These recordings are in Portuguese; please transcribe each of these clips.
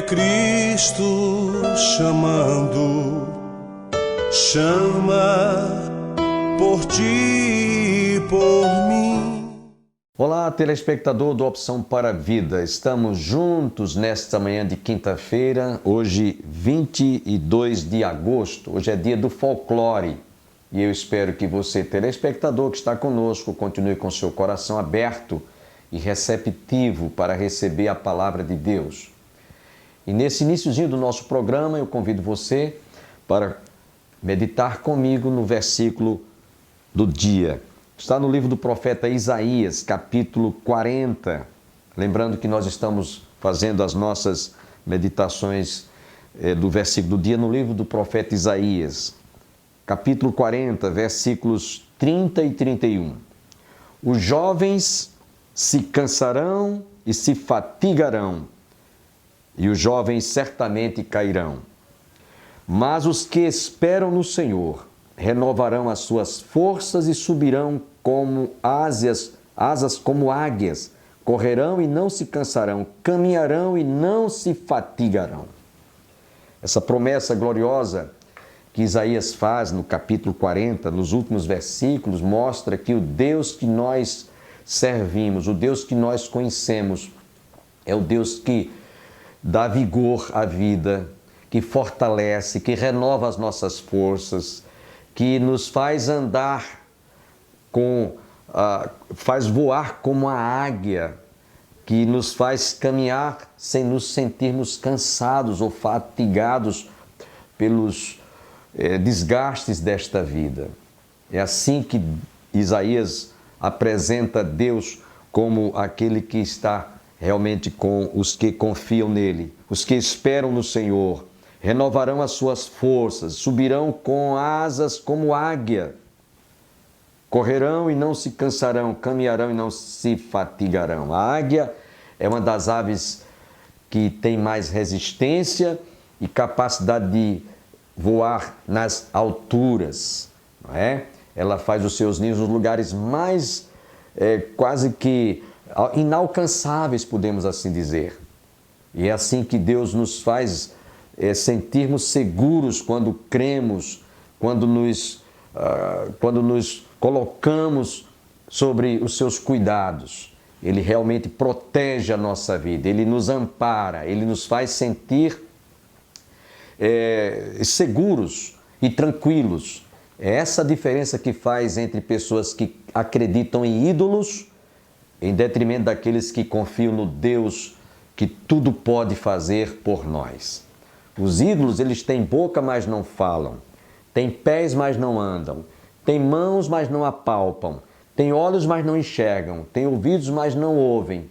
Cristo chamando, chama por ti e por mim. Olá, telespectador do Opção para a Vida. Estamos juntos nesta manhã de quinta-feira, hoje 22 de agosto. Hoje é dia do folclore. E eu espero que você, telespectador que está conosco, continue com seu coração aberto e receptivo para receber a palavra de Deus. E nesse iniciozinho do nosso programa, eu convido você para meditar comigo no versículo do dia. Está no livro do profeta Isaías, capítulo 40. Lembrando que nós estamos fazendo as nossas meditações do versículo do dia no livro do profeta Isaías, capítulo 40, versículos 30 e 31. Os jovens se cansarão e se fatigarão, e os jovens certamente cairão. Mas os que esperam no Senhor renovarão as suas forças e subirão como asas como águias, correrão e não se cansarão, caminharão e não se fatigarão. Essa promessa gloriosa que Isaías faz no capítulo 40, nos últimos versículos, mostra que o Deus que nós servimos, o Deus que nós conhecemos, é o Deus que dá vigor à vida, que fortalece, que renova as nossas forças, que nos faz andar faz voar como a águia, que nos faz caminhar sem nos sentirmos cansados ou fatigados pelos desgastes desta vida. É assim que Isaías apresenta Deus como aquele que está realmente com os que confiam nele, os que esperam no Senhor, renovarão as suas forças, subirão com asas como águia, correrão e não se cansarão, caminharão e não se fatigarão. A águia é uma das aves que tem mais resistência e capacidade de voar nas alturas, não é? Ela faz os seus ninhos nos lugares mais quase que inalcançáveis, podemos assim dizer. E é assim que Deus nos faz sentirmos seguros quando cremos, quando nos colocamos sobre os seus cuidados. Ele realmente protege a nossa vida, Ele nos ampara, Ele nos faz sentir seguros e tranquilos. É essa a diferença que faz entre pessoas que acreditam em ídolos, em detrimento daqueles que confiam no Deus que tudo pode fazer por nós. Os ídolos, eles têm boca, mas não falam. Têm pés, mas não andam. Têm mãos, mas não apalpam. Têm olhos, mas não enxergam. Têm ouvidos, mas não ouvem.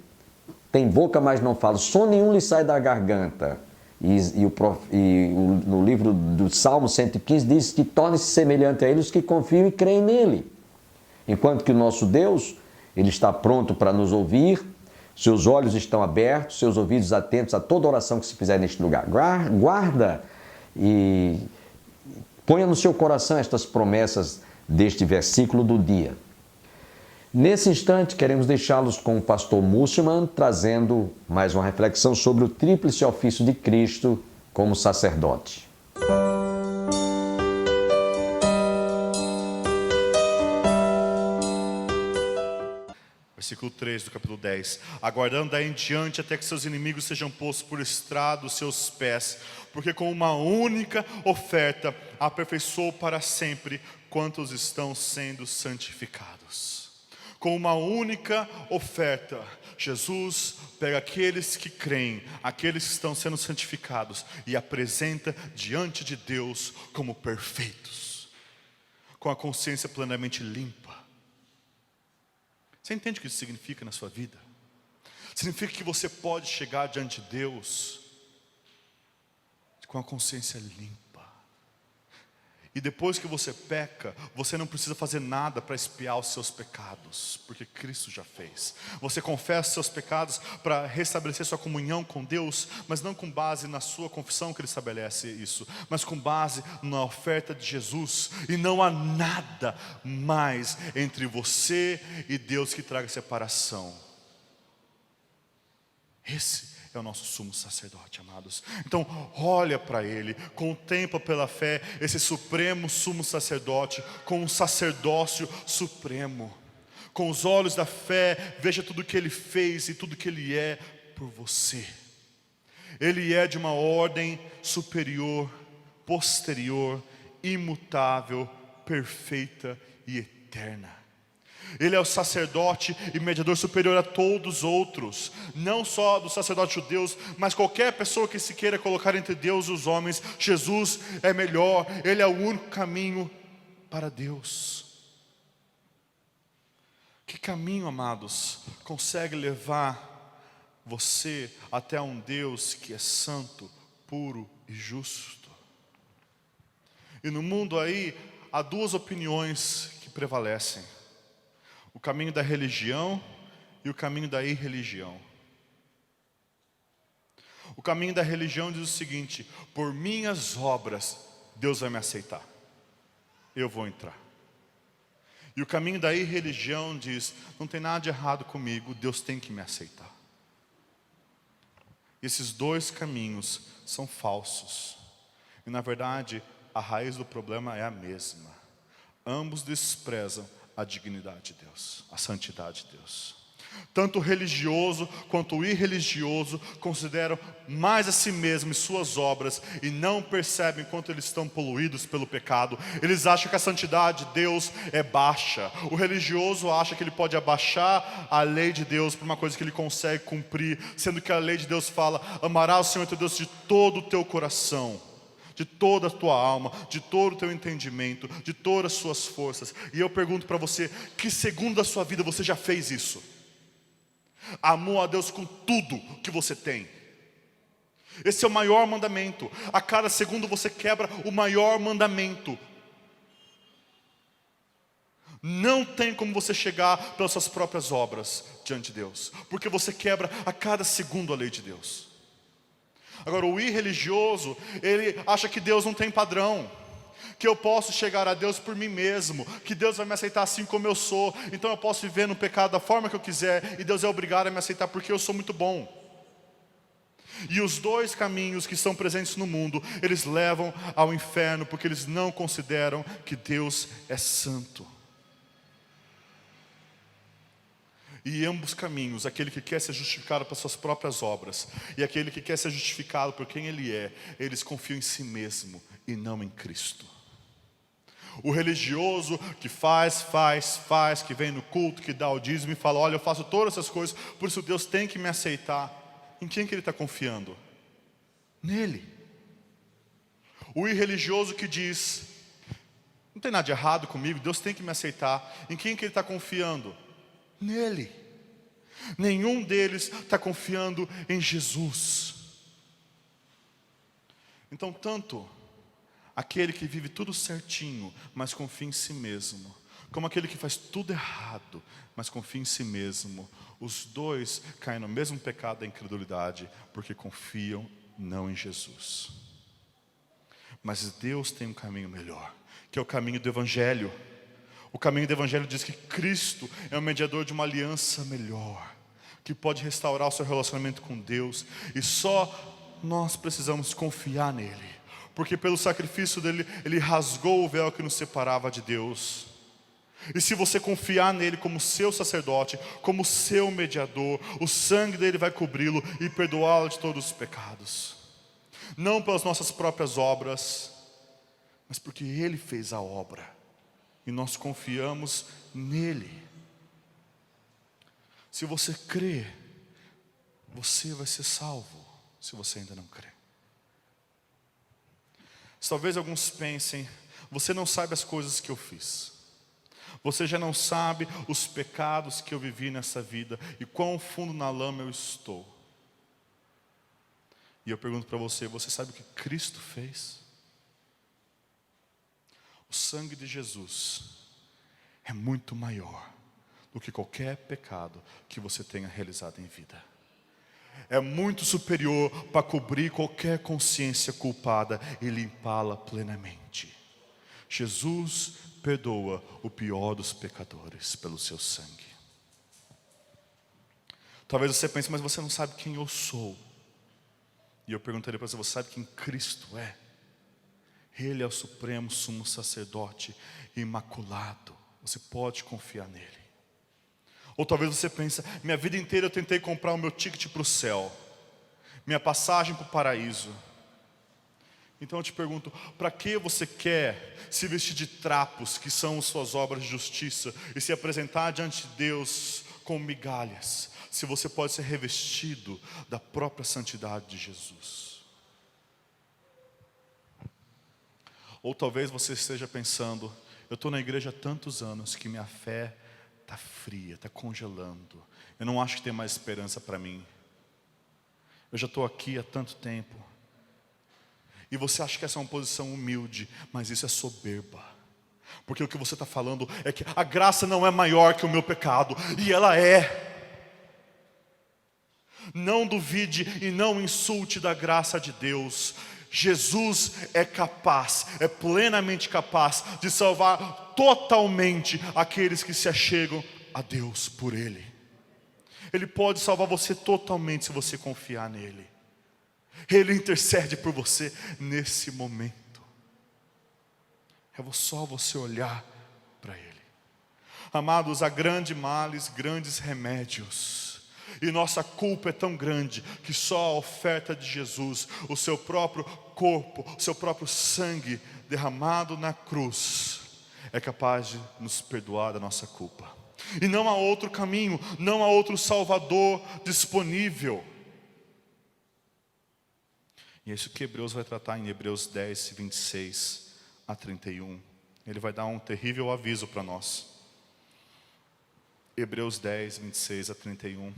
Têm boca, mas não falam. Som nenhum lhe sai da garganta. No livro do Salmo 115 diz que torne-se semelhante a eles que confiam e creem nele. Enquanto que o nosso Deus, Ele está pronto para nos ouvir, seus olhos estão abertos, seus ouvidos atentos a toda oração que se fizer neste lugar. Guarda e ponha no seu coração estas promessas deste versículo do dia. Nesse instante, queremos deixá-los com o pastor Musselman, trazendo mais uma reflexão sobre o tríplice ofício de Cristo como sacerdote. Versículo 3 do capítulo 10. Aguardando daí em diante até que seus inimigos sejam postos por estrado dos seus pés, porque com uma única oferta aperfeiçoou para sempre quantos estão sendo santificados. Com uma única oferta, Jesus pega aqueles que creem, aqueles que estão sendo santificados e apresenta diante de Deus como perfeitos, com a consciência plenamente limpa. Você entende o que isso significa na sua vida? Significa que você pode chegar diante de Deus com a consciência limpa. E depois que você peca, você não precisa fazer nada para expiar os seus pecados, porque Cristo já fez. Você confessa seus pecados para restabelecer sua comunhão com Deus, mas não com base na sua confissão que Ele estabelece isso, mas com base na oferta de Jesus. E não há nada mais entre você e Deus que traga separação. Esse é o nosso sumo sacerdote, amados. Então olha para Ele, contempla pela fé esse supremo sumo sacerdote, com um sacerdócio supremo. Com os olhos da fé, veja tudo que Ele fez e tudo que Ele é por você. Ele é de uma ordem superior, posterior, imutável, perfeita e eterna. Ele é o sacerdote e mediador superior a todos os outros, não só dos sacerdotes judeus, mas qualquer pessoa que se queira colocar entre Deus e os homens. Jesus é melhor, Ele é o único caminho para Deus. Que caminho, amados, consegue levar você até um Deus que é santo, puro e justo? E no mundo aí, há duas opiniões que prevalecem: o caminho da religião e o caminho da irreligião. O caminho da religião diz o seguinte: por minhas obras, Deus vai me aceitar, eu vou entrar. E o caminho da irreligião diz: não tem nada de errado comigo, Deus tem que me aceitar. Esses dois caminhos são falsos. E na verdade, a raiz do problema é a mesma. Ambos desprezam a dignidade de Deus, a santidade de Deus. Tanto o religioso quanto o irreligioso consideram mais a si mesmo e suas obras, e não percebem quanto eles estão poluídos pelo pecado. Eles acham que a santidade de Deus é baixa. O religioso acha que ele pode abaixar a lei de Deus por uma coisa que ele consegue cumprir, sendo que a lei de Deus fala: amarás o Senhor teu Deus de todo o teu coração, de toda a tua alma, de todo o teu entendimento, de todas as suas forças. E eu pergunto para você: que segundo da sua vida você já fez isso? Amou a Deus com tudo que você tem. Esse é o maior mandamento. A cada segundo você quebra o maior mandamento. Não tem como você chegar pelas suas próprias obras diante de Deus, porque você quebra a cada segundo a lei de Deus. Agora, o irreligioso, ele acha que Deus não tem padrão, que eu posso chegar a Deus por mim mesmo, que Deus vai me aceitar assim como eu sou, então eu posso viver no pecado da forma que eu quiser, e Deus é obrigado a me aceitar porque eu sou muito bom. E os dois caminhos que estão presentes no mundo, eles levam ao inferno, porque eles não consideram que Deus é santo. E ambos caminhos, aquele que quer ser justificado pelas suas próprias obras e aquele que quer ser justificado por quem Ele é, eles confiam em si mesmo e não em Cristo. O religioso que faz, que vem no culto, que dá o dízimo e fala: olha, eu faço todas essas coisas, por isso Deus tem que me aceitar. Em quem que ele está confiando? Nele. O irreligioso que diz: não tem nada de errado comigo, Deus tem que me aceitar. Em quem que ele está confiando? Nele. Nenhum deles está confiando em Jesus. Então, tanto aquele que vive tudo certinho, mas confia em si mesmo, como aquele que faz tudo errado, mas confia em si mesmo, os dois caem no mesmo pecado da incredulidade, porque confiam não em Jesus. Mas Deus tem um caminho melhor, que é o caminho do Evangelho. O caminho do Evangelho diz que Cristo é o mediador de uma aliança melhor, que pode restaurar o seu relacionamento com Deus, e só nós precisamos confiar nele, porque pelo sacrifício dele, ele rasgou o véu que nos separava de Deus. E se você confiar nele como seu sacerdote, como seu mediador, o sangue dele vai cobri-lo e perdoá-lo de todos os pecados. Não pelas nossas próprias obras, mas porque ele fez a obra, e nós confiamos nele. Se você crê, você vai ser salvo, se você ainda não crê. Talvez alguns pensem: você não sabe as coisas que eu fiz, você já não sabe os pecados que eu vivi nessa vida, e quão fundo na lama eu estou. E eu pergunto para você: você sabe o que Cristo fez? O sangue de Jesus é muito maior do que qualquer pecado que você tenha realizado em vida. É muito superior para cobrir qualquer consciência culpada e limpá-la plenamente. Jesus perdoa o pior dos pecadores pelo seu sangue. Talvez você pense: mas você não sabe quem eu sou. E eu perguntaria para você sabe quem Cristo é? Ele é o supremo sumo sacerdote imaculado. Você pode confiar nele. Ou talvez você pense, minha vida inteira eu tentei comprar o meu ticket para o céu, minha passagem para o paraíso. Então eu te pergunto, para que você quer se vestir de trapos que são suas obras de justiça e se apresentar diante de Deus com migalhas, se você pode ser revestido da própria santidade de Jesus? Ou talvez você esteja pensando, eu estou na igreja há tantos anos que minha fé está fria, está congelando. Eu não acho que tem mais esperança para mim. Eu já estou aqui há tanto tempo. E você acha que essa é uma posição humilde, mas isso é soberba. Porque o que você está falando é que a graça não é maior que o meu pecado, e ela é. Não duvide e não insulte da graça de Deus. Jesus é capaz, é plenamente capaz de salvar totalmente aqueles que se achegam a Deus por Ele. Ele pode salvar você totalmente se você confiar nele. Ele intercede por você nesse momento. É só você olhar para Ele. Amados, há grandes males, grandes remédios. E nossa culpa é tão grande que só a oferta de Jesus, o seu próprio corpo, o seu próprio sangue derramado na cruz, é capaz de nos perdoar da nossa culpa. E não há outro caminho, não há outro Salvador disponível. E é isso que Hebreus vai tratar em Hebreus 10, 26 a 31. Ele vai dar um terrível aviso para nós. Hebreus 10, 26 a 31.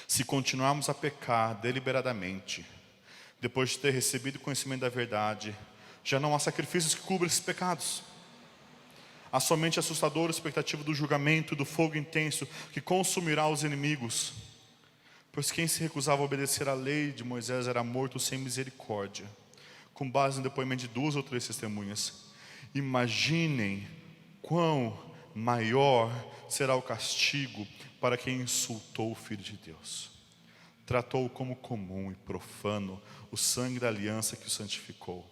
Se continuarmos a pecar deliberadamente, depois de ter recebido conhecimento da verdade, já não há sacrifícios que cubram esses pecados. Há somente assustadora expectativa do julgamento e do fogo intenso que consumirá os inimigos. Pois quem se recusava a obedecer à lei de Moisés era morto sem misericórdia, com base no depoimento de 2 ou 3 testemunhas. Imaginem quão maior será o castigo para quem insultou o Filho de Deus. Tratou como comum e profano o sangue da aliança que o santificou,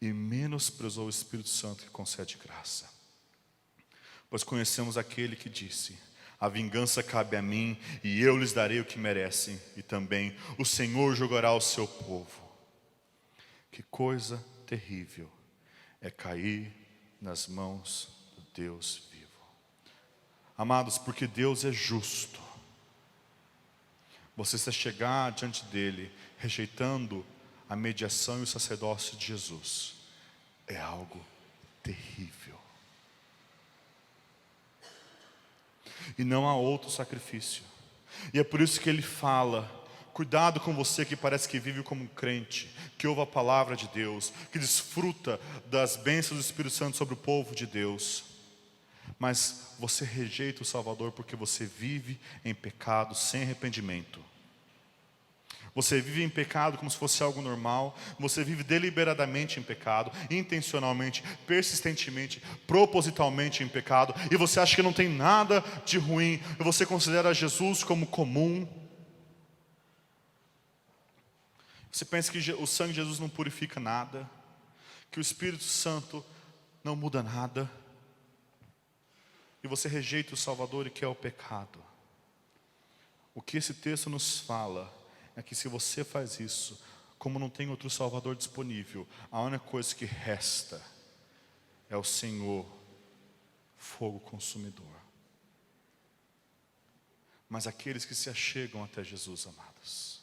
e menosprezou o Espírito Santo que concede graça. Pois conhecemos aquele que disse: a vingança cabe a mim, e eu lhes darei o que merecem, e também o Senhor julgará o seu povo. Que coisa terrível é cair nas mãos do Deus vivo. Amados, porque Deus é justo, você se chegar diante dele, rejeitando a mediação e o sacerdócio de Jesus, é algo terrível. E não há outro sacrifício. E é por isso que ele fala: cuidado com você que parece que vive como um crente, que ouve a palavra de Deus, que desfruta das bênçãos do Espírito Santo sobre o povo de Deus, mas você rejeita o Salvador porque você vive em pecado sem arrependimento. Você vive em pecado como se fosse algo normal. Você vive deliberadamente em pecado, intencionalmente, persistentemente, propositalmente em pecado. E você acha que não tem nada de ruim. E você considera Jesus como comum. Você pensa que o sangue de Jesus não purifica nada, que o Espírito Santo não muda nada. E você rejeita o Salvador e quer o pecado. O que esse texto nos fala é que se você faz isso, como não tem outro Salvador disponível, a única coisa que resta é o Senhor, fogo consumidor. Mas aqueles que se achegam até Jesus, amados,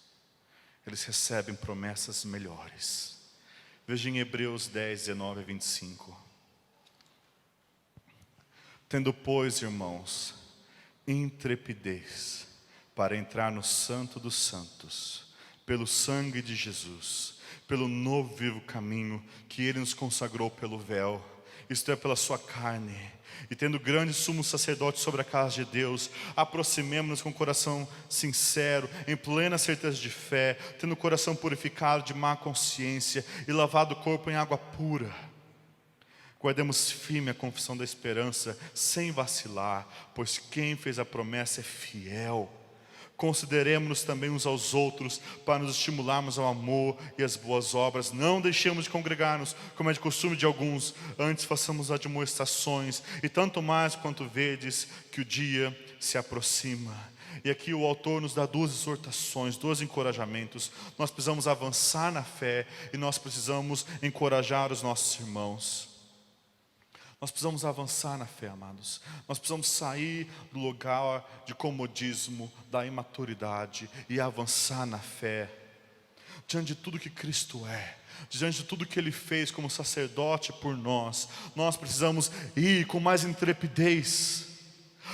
eles recebem promessas melhores. Veja em Hebreus 10, 19 a 25. Tendo, pois, irmãos, intrepidez para entrar no Santo dos Santos, pelo sangue de Jesus, pelo novo vivo caminho que Ele nos consagrou pelo véu, isto é, pela sua carne, e tendo grande sumo sacerdote sobre a casa de Deus, aproximemo-nos com o coração sincero, em plena certeza de fé, tendo o coração purificado de má consciência e lavado o corpo em água pura. Guardemos firme a confissão da esperança, sem vacilar, pois quem fez a promessa é fiel. consideremos-nos também uns aos outros, para nos estimularmos ao amor e às boas obras. Não deixemos de congregar-nos, como é de costume de alguns, antes façamos admoestações, e tanto mais quanto vedes que o dia se aproxima. E aqui o autor nos dá duas exortações, dois encorajamentos. Nós precisamos avançar na fé e nós precisamos encorajar os nossos irmãos. Nós precisamos avançar na fé, amados. Nós precisamos sair do lugar de comodismo, da imaturidade e avançar na fé. Diante de tudo que Cristo é, diante de tudo que Ele fez como sacerdote por nós, nós precisamos ir com mais intrepidez,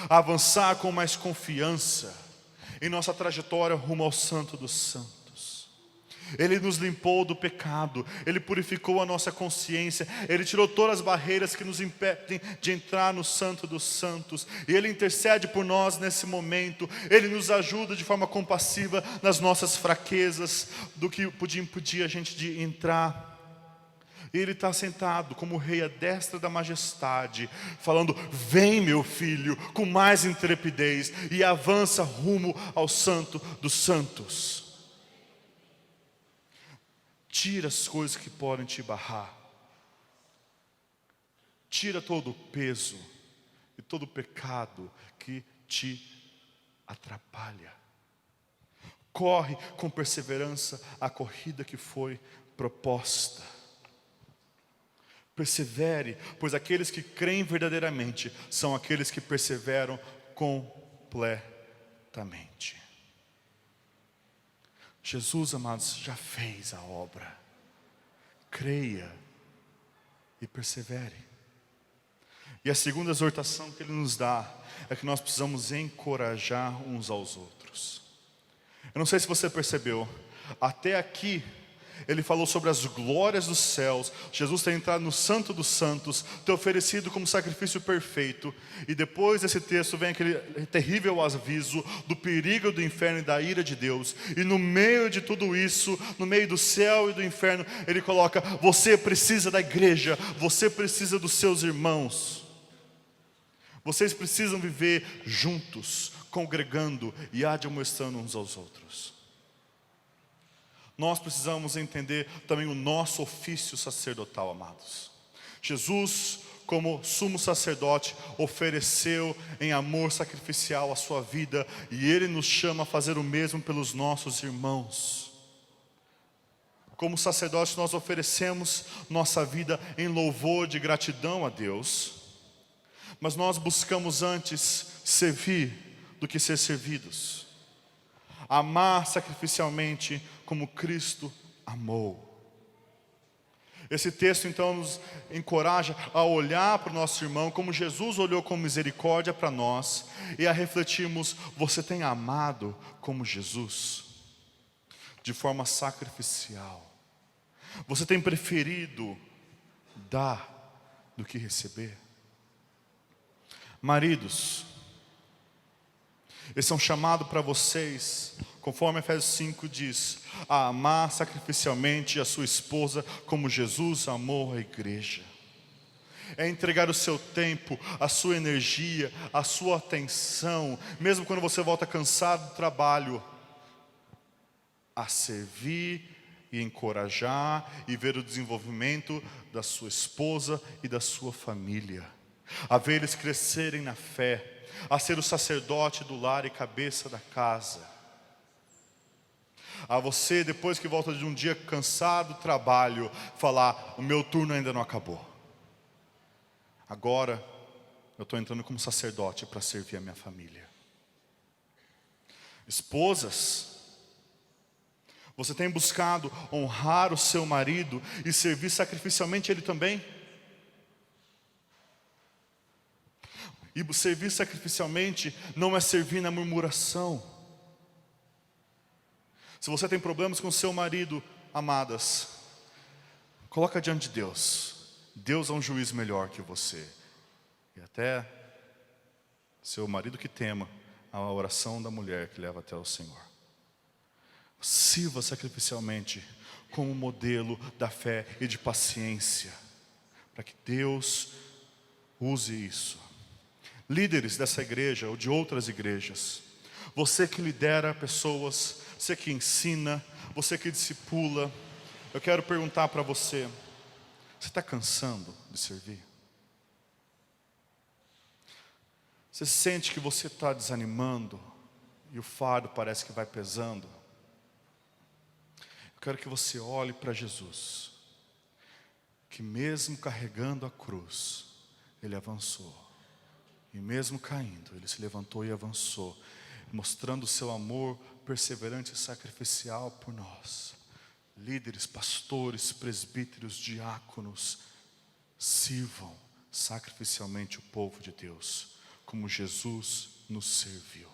avançar com mais confiança em nossa trajetória rumo ao Santo dos Santos. Ele nos limpou do pecado, Ele purificou a nossa consciência, Ele tirou todas as barreiras que nos impedem de entrar no Santo dos Santos, e Ele intercede por nós nesse momento. Ele nos ajuda de forma compassiva nas nossas fraquezas, do que podia impedir a gente de entrar. E Ele está sentado como rei à destra da majestade, falando: vem meu filho, com mais intrepidez, e avança rumo ao Santo dos Santos. Tira as coisas que podem te barrar. Tira todo o peso e todo o pecado que te atrapalha. Corre com perseverança a corrida que foi proposta. Persevere, pois aqueles que creem verdadeiramente são aqueles que perseveram completamente. Jesus, amados, já fez a obra. Creia e persevere. E a segunda exortação que Ele nos dá é que nós precisamos encorajar uns aos outros. Eu não sei se você percebeu, até aqui Ele falou sobre as glórias dos céus. Jesus tem entrado no Santo dos Santos, tem oferecido como sacrifício perfeito. E depois desse texto vem aquele terrível aviso do perigo do inferno e da ira de Deus. E no meio de tudo isso, no meio do céu e do inferno, Ele coloca: você precisa da igreja, você precisa dos seus irmãos. Vocês precisam viver juntos, congregando e admoestando uns aos outros. Nós precisamos entender também o nosso ofício sacerdotal, amados. Jesus, como sumo sacerdote, ofereceu em amor sacrificial a sua vida, e Ele nos chama a fazer o mesmo pelos nossos irmãos. Como sacerdote, nós oferecemos nossa vida em louvor de gratidão a Deus, mas nós buscamos antes servir do que ser servidos. Amar sacrificialmente como Cristo amou. Esse texto então nos encoraja a olhar para o nosso irmão como Jesus olhou com misericórdia para nós, e a refletirmos: você tem amado como Jesus? De forma sacrificial. Você tem preferido dar do que receber? Maridos, esse é um chamado para vocês, conforme Efésios 5 diz, a amar sacrificialmente a sua esposa como Jesus amou a igreja. É entregar o seu tempo, a sua energia, a sua atenção, mesmo quando você volta cansado do trabalho, a servir e encorajar e ver o desenvolvimento da sua esposa e da sua família, a ver eles crescerem na fé, a ser o sacerdote do lar e cabeça da casa. A você, depois que volta de um dia cansado do trabalho, falar: o meu turno ainda não acabou. Agora eu estou entrando como sacerdote para servir a minha família. Esposas, você tem buscado honrar o seu marido e servir sacrificialmente ele também? E servir sacrificialmente não é servir na murmuração. Se você tem problemas com o seu marido, amadas, coloca diante de Deus. Deus é um juiz melhor que você. E até seu marido que tema a oração da mulher que leva até o Senhor. Sirva sacrificialmente como modelo da fé e de paciência, para que Deus use isso. Líderes dessa igreja ou de outras igrejas, Você que lidera pessoas, você que ensina, você que discipula, eu quero perguntar para você, você está cansando de servir? Você sente que você está desanimando e o fardo parece que vai pesando? Eu quero que você olhe para Jesus, que mesmo carregando a cruz, Ele avançou. E mesmo caindo, Ele se levantou e avançou, mostrando o seu amor perseverante e sacrificial por nós. Líderes, pastores, presbíteros, diáconos, sirvam sacrificialmente o povo de Deus, como Jesus nos serviu.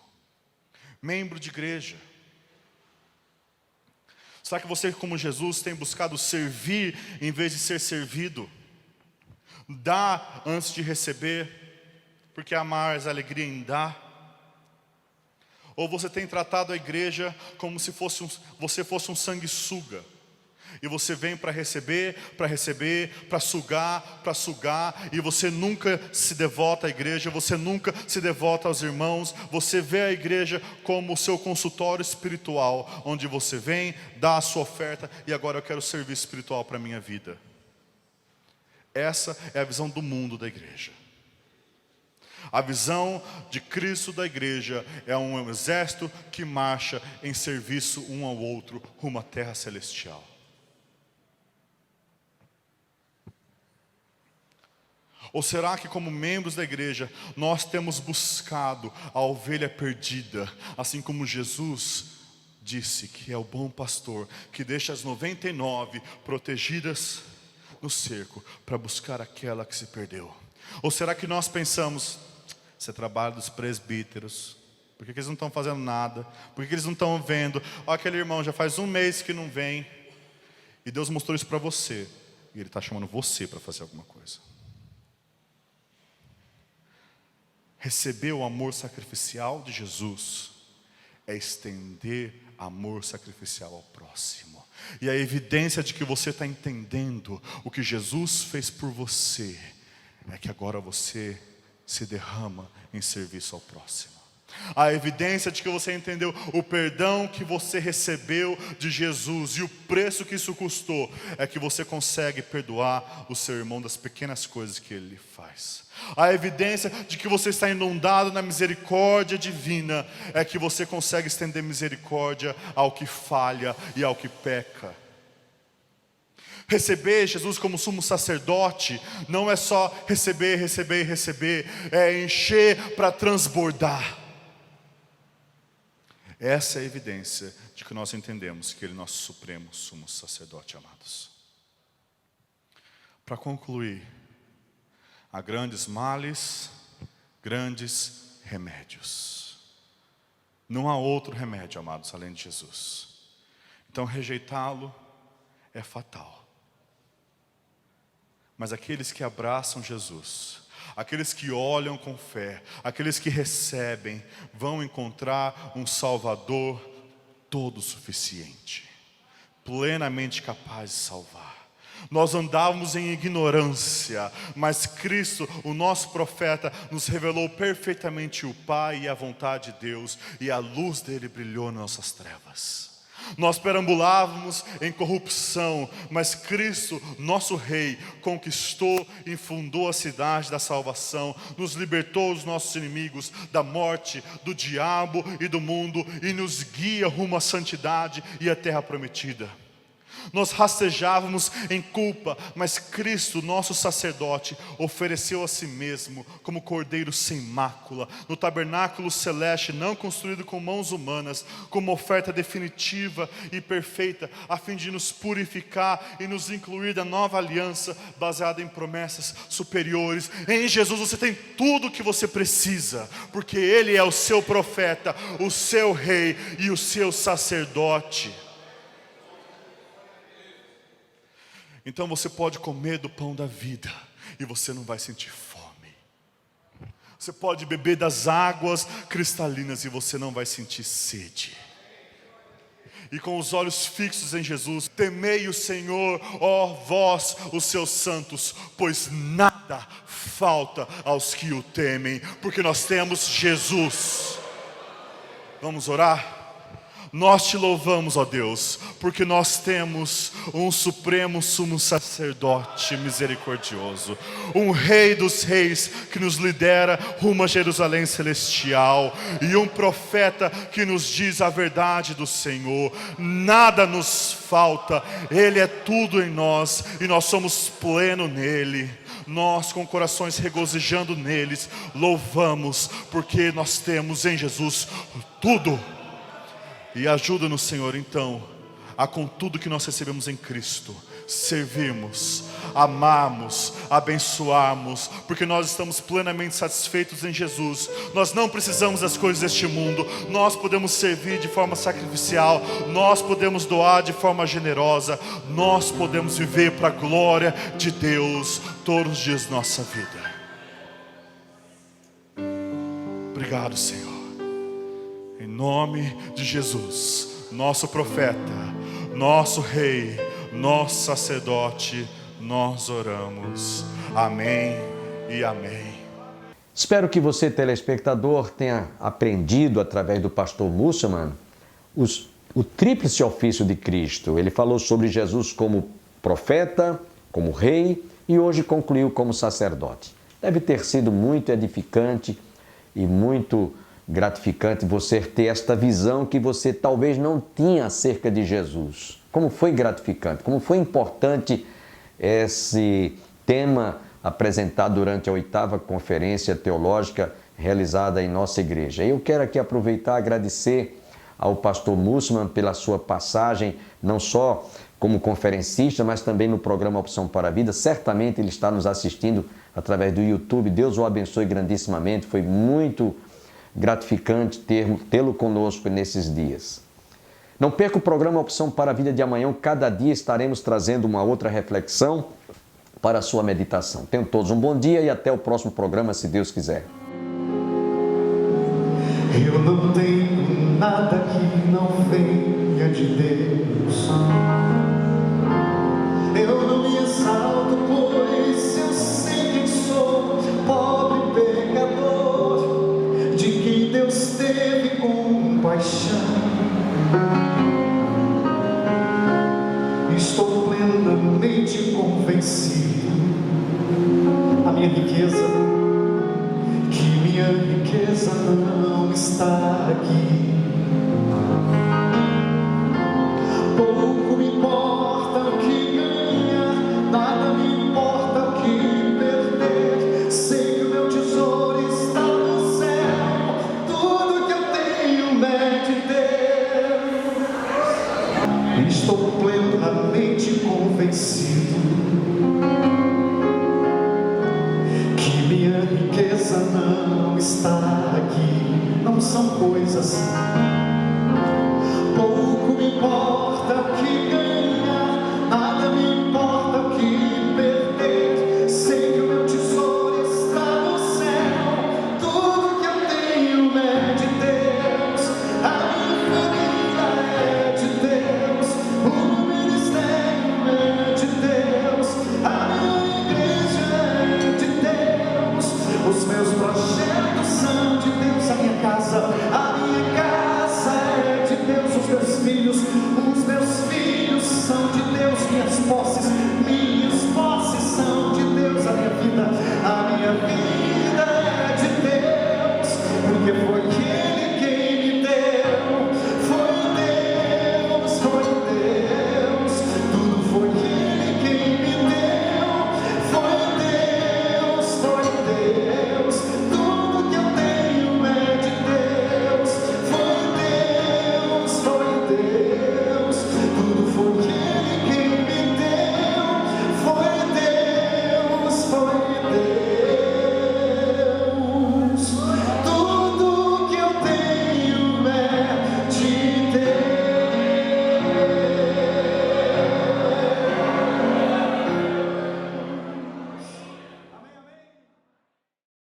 Membro de igreja, será que você, como Jesus, tem buscado servir em vez de ser servido? Dar antes de receber, porque há mais alegria em dar? Ou você tem tratado a igreja como se você fosse um sanguessuga, e você vem para receber, para sugar, e você nunca se devota à igreja, você nunca se devota aos irmãos, você vê a igreja como o seu consultório espiritual, onde você vem, dá a sua oferta, e agora eu quero serviço espiritual para a minha vida. Essa é a visão do mundo da igreja. A visão de Cristo da igreja é um exército que marcha em serviço um ao outro, rumo à terra celestial. Ou será que, como membros da igreja, nós temos buscado a ovelha perdida, assim como Jesus disse que é o bom pastor, que deixa as 99 protegidas no cerco, para buscar aquela que se perdeu? Ou será que nós pensamos, esse é trabalho dos presbíteros, por que eles não estão fazendo nada? Por que eles não estão vendo? Olha, aquele irmão já faz um mês que não vem, e Deus mostrou isso para você, e Ele está chamando você para fazer alguma coisa. Receber o amor sacrificial de Jesus é estender amor sacrificial ao próximo. E a evidência de que você está entendendo o que Jesus fez por você é que agora você se derrama em serviço ao próximo. A evidência de que você entendeu o perdão que você recebeu de Jesus e o preço que isso custou é que você consegue perdoar o seu irmão das pequenas coisas que ele lhe faz. A evidência de que você está inundado na misericórdia divina é que você consegue estender misericórdia ao que falha e ao que peca. Receber Jesus como sumo sacerdote não é só receber, é encher para transbordar. Essa é a evidência de que nós entendemos que Ele é nosso supremo sumo sacerdote, amados. Para concluir, há grandes males, grandes remédios. Não há outro remédio, amados, além de Jesus. Então rejeitá-lo é fatal. Mas aqueles que abraçam Jesus, aqueles que olham com fé, aqueles que recebem, vão encontrar um Salvador todo suficiente, plenamente capaz de salvar. Nós andávamos em ignorância, mas Cristo, o nosso profeta, nos revelou perfeitamente o Pai e a vontade de Deus, e a luz dele brilhou nas nossas trevas. Nós perambulávamos em corrupção, mas Cristo, nosso Rei, conquistou e fundou a cidade da salvação, nos libertou dos nossos inimigos, da morte, do diabo e do mundo, e nos guia rumo à santidade e à terra prometida. Nós rastejávamos em culpa, mas Cristo, nosso sacerdote, ofereceu a si mesmo como cordeiro sem mácula, no tabernáculo celeste, não construído com mãos humanas, como oferta definitiva e perfeita, a fim de nos purificar e nos incluir da nova aliança, baseada em promessas superiores. Em Jesus você tem tudo o que você precisa, porque Ele é o seu profeta, o seu rei e o seu sacerdote. Então você pode comer do pão da vida e você não vai sentir fome. Você pode beber das águas cristalinas e você não vai sentir sede. E com os olhos fixos em Jesus, temei o Senhor, ó vós, os seus santos, pois nada falta aos que o temem, porque nós temos Jesus. Vamos orar? Nós te louvamos, ó Deus, porque nós temos um supremo sumo sacerdote misericordioso, um rei dos reis que nos lidera rumo a Jerusalém celestial, e um profeta que nos diz a verdade do Senhor. Nada nos falta, Ele é tudo em nós, e nós somos pleno nele. Nós, com corações regozijando neles, louvamos, porque nós temos em Jesus tudo. E ajuda-nos, Senhor, então, a com tudo que nós recebemos em Cristo, servirmos, amarmos, abençoarmos, porque nós estamos plenamente satisfeitos em Jesus. Nós não precisamos das coisas deste mundo. Nós podemos servir de forma sacrificial, nós podemos doar de forma generosa, nós podemos viver para a glória de Deus todos os dias da nossa vida. Obrigado, Senhor. Em nome de Jesus, nosso profeta, nosso rei, nosso sacerdote, nós oramos. Amém e amém. Espero que você, telespectador, tenha aprendido através do pastor Musselman o tríplice ofício de Cristo. Ele falou sobre Jesus como profeta, como rei e hoje concluiu como sacerdote. Deve ter sido muito edificante e muito gratificante você ter esta visão que você talvez não tinha acerca de Jesus. Como foi gratificante, como foi importante esse tema apresentado durante a 8ª Conferência Teológica realizada em nossa igreja. Eu quero aqui aproveitar e agradecer ao pastor Musselman pela sua passagem, não só como conferencista, mas também no programa Opção para a Vida. Certamente ele está nos assistindo através do YouTube. Deus o abençoe grandissimamente. Foi muito gratificante tê-lo conosco nesses dias. Não perca o programa Opção para a Vida de amanhã. Cada dia estaremos trazendo uma outra reflexão para a sua meditação. Tenham todos um bom dia e até o próximo programa, se Deus quiser. Eu não tenho nada que não venha de Deus. Eu não me exalto, pois eu sei quem sou, pobre pecador, de quem Deus teve compaixão. Estou plenamente convencido, a minha riqueza, que minha riqueza não está aqui. Pouco me importa o que ganhar, nada me importa o que perder. Sei que o meu tesouro está no céu, tudo que eu tenho é de Deus. Estou plenamente convencido que minha riqueza não está aqui. Não são coisas. Pouco me importa o que ganhar, nada me importa o que perder. Sei que o meu tesouro está no céu, tudo que eu tenho é de Deus. A minha família é de Deus, o meu ministério é de Deus, a minha igreja é de Deus, os meus projetos são de Deus, a minha casa é de Deus, os meus filhos são de Deus, minhas posses são de Deus, a minha vida